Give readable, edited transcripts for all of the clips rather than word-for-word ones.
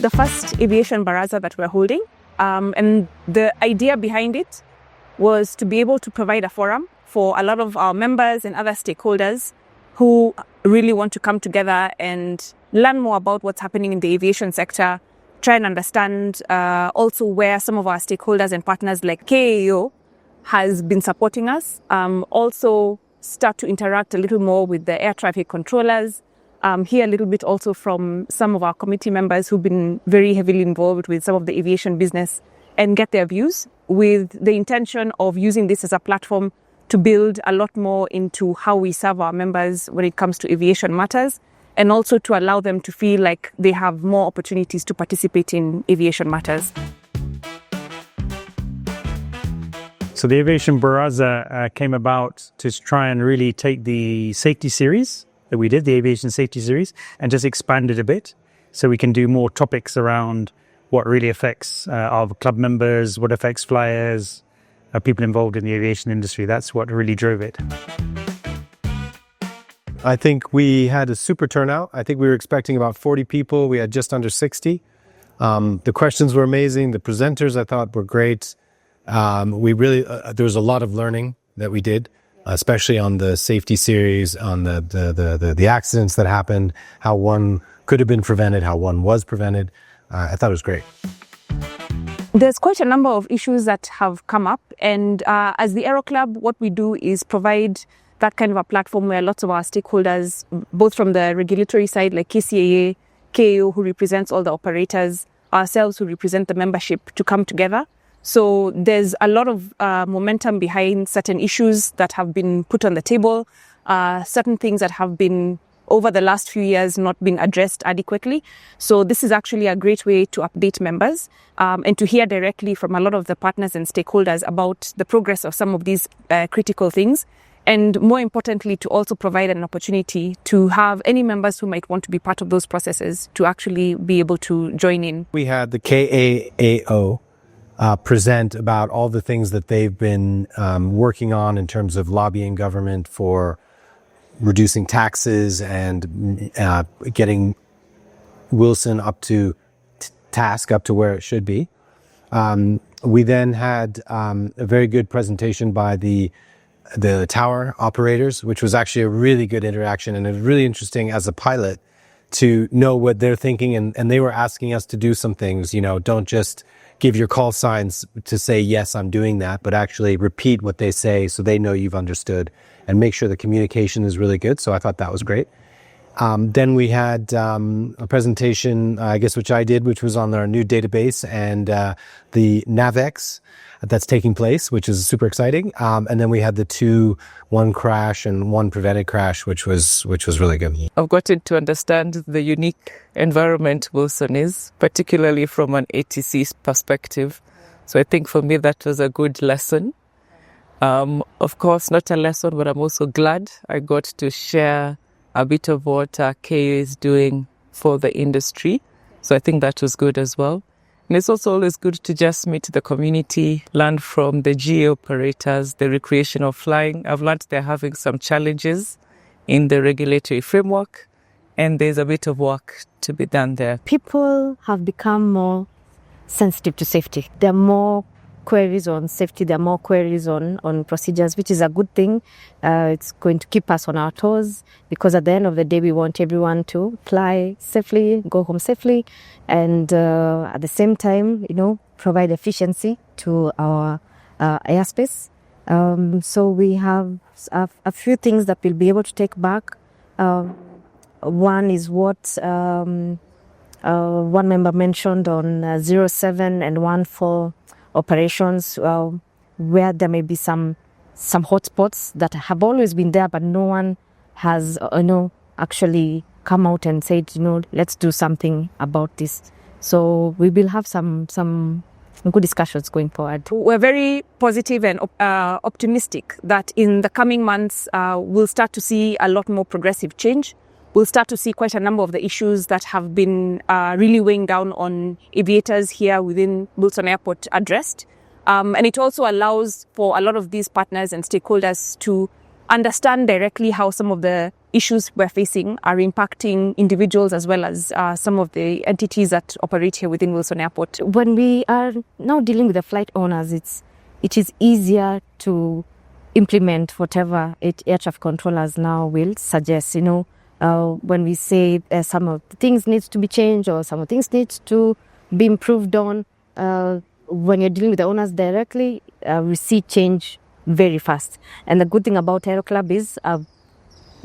the first aviation Baraza that we're holding. And the idea behind it was to be able to provide a forum for a lot of our members and other stakeholders who really want to come together and learn more about what's happening in the aviation sector, try and understand also where some of our stakeholders and partners like KAAO has been supporting us. Also start to interact a little more with the air traffic controllers, hear a little bit also from some of our committee members who've been very heavily involved with some of the aviation business and get their views, with the intention of using this as a platform to build a lot more into how we serve our members when it comes to aviation matters, and also to allow them to feel like they have more opportunities to participate in aviation matters. So the Aviation Baraza came about to try and really take the safety series that we did, the aviation safety series, and just expand it a bit so we can do more topics around what really affects our club members, what affects flyers, people involved in the aviation industry. That's what really drove it. I think we had a super turnout. I think we were expecting about 40 people. We had just under 60. The questions were amazing. The presenters I thought were great. We really there was a lot of learning that we did, especially on the safety series, on the accidents that happened, how one could have been prevented, how one was prevented. I thought it was great. There's quite a number of issues that have come up, and as the Aero Club, what we do is provide that kind of a platform where lots of our stakeholders, both from the regulatory side like ACEA, KAAO, who represents all the operators, ourselves who represent the membership, to come together. So there's a lot of momentum behind certain issues that have been put on the table, certain things that have been over the last few years not been addressed adequately. So this is actually a great way to update members and to hear directly from a lot of the partners and stakeholders about the progress of some of these critical things. And more importantly, to also provide an opportunity to have any members who might want to be part of those processes to actually be able to join in. We had the KAAO present about all the things that they've been working on in terms of lobbying government for reducing taxes and getting Wilson up to task, up to where it should be. We then had a very good presentation by the tower operators, which was actually a really good interaction, and it was really interesting as a pilot to know what they're thinking. And they were asking us to do some things, don't just give your call signs to say, yes, I'm doing that, but actually repeat what they say so they know you've understood, and make sure the communication is really good. So I thought that was great. Then we had a presentation, I guess, which I did, which was on our new database and the NavX that's taking place, which is super exciting. And then we had one crash and one prevented crash, which was really good. I've gotten to understand the unique environment Wilson is, particularly from an ATC perspective. So I think for me that was a good lesson. Of course, not a lesson, but I'm also glad I got to share a bit of what KAAO is doing for the industry. So I think that was good as well. And it's also always good to just meet the community, learn from the GA operators, the recreational flying. I've learned they're having some challenges in the regulatory framework, and there's a bit of work to be done there. People have become more sensitive to safety. There are more queries on safety, there are more queries on procedures, which is a good thing. It's going to keep us on our toes, because at the end of the day, we want everyone to fly safely, go home safely, and at the same time, provide efficiency to our airspace. So we have a few things that we'll be able to take back. One is what one member mentioned on 07 and 14 operations, where there may be some hotspots that have always been there, but no one has actually come out and said, let's do something about this. So we will have some good discussions going forward. We're very positive and optimistic that in the coming months we'll start to see a lot more progressive change. We'll start to see quite a number of the issues that have been really weighing down on aviators here within Wilson Airport addressed. And it also allows for a lot of these partners and stakeholders to understand directly how some of the issues we're facing are impacting individuals as well as some of the entities that operate here within Wilson Airport. When we are now dealing with the flight owners, it is easier to implement whatever air traffic controllers now will suggest. When we say some of the things needs to be changed or some of the things needs to be improved on, when you're dealing with the owners directly, we see change very fast. And the good thing about Aero Club is a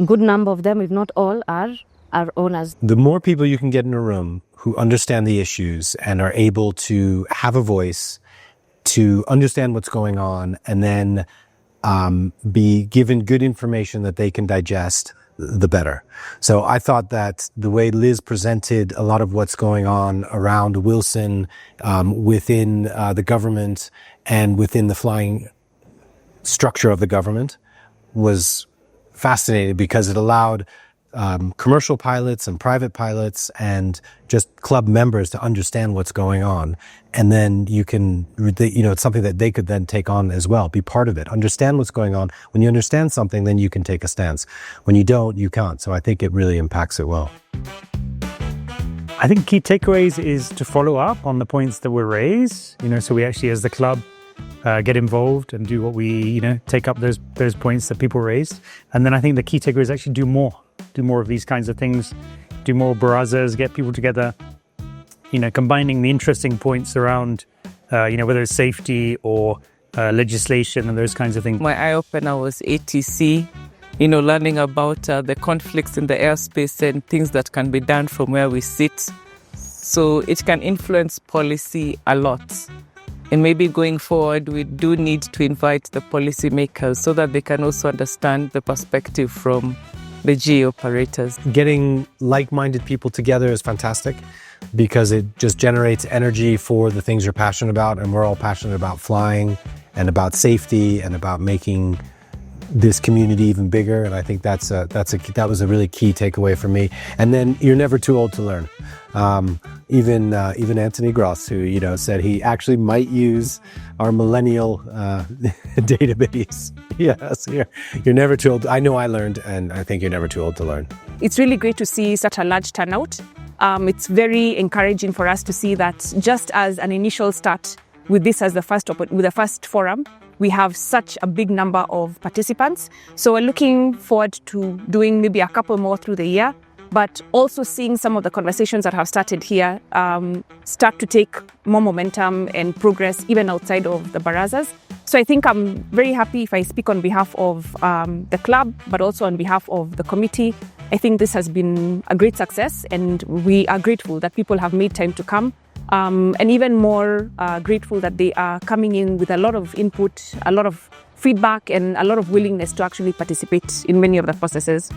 good number of them, if not all, are our owners. The more people you can get in a room who understand the issues and are able to have a voice, to understand what's going on, and then be given good information that they can digest, the better. So I thought that the way Liz presented a lot of what's going on around Wilson, within the government and within the flying structure of the government was fascinating, because it allowed commercial pilots and private pilots and just club members to understand what's going on. And then it's something that they could then take on as well, be part of it, understand what's going on. When you understand something, then you can take a stance. When you don't, you can't. So I think it really impacts it well. I think key takeaways is to follow up on the points that were raised, so we actually as the club get involved and do what we, take up those points that people raised. And then I think the key takeaway is actually do more of these kinds of things, do more barazas, get people together, combining the interesting points around, whether it's safety or legislation and those kinds of things. My eye-opener was ATC, learning about the conflicts in the airspace and things that can be done from where we sit. So it can influence policy a lot. And maybe going forward, we do need to invite the policymakers so that they can also understand the perspective from the GA operators. Getting like-minded people together is fantastic, because it just generates energy for the things you're passionate about. And we're all passionate about flying and about safety and about making this community even bigger. And I think that was a really key takeaway for me. And then you're never too old to learn. Even Anthony Gross, who said he actually might use our millennial database. Yes, you're never too old. I know I learned, and I think you're never too old to learn. It's really great to see such a large turnout. It's very encouraging for us to see that just as an initial start with this as the first forum, we have such a big number of participants. So we're looking forward to doing maybe a couple more through the year, but also seeing some of the conversations that have started here start to take more momentum and progress even outside of the Barazas. So I think I'm very happy if I speak on behalf of the club, but also on behalf of the committee. I think this has been a great success, and we are grateful that people have made time to come. And even more grateful that they are coming in with a lot of input, a lot of feedback, and a lot of willingness to actually participate in many of the processes.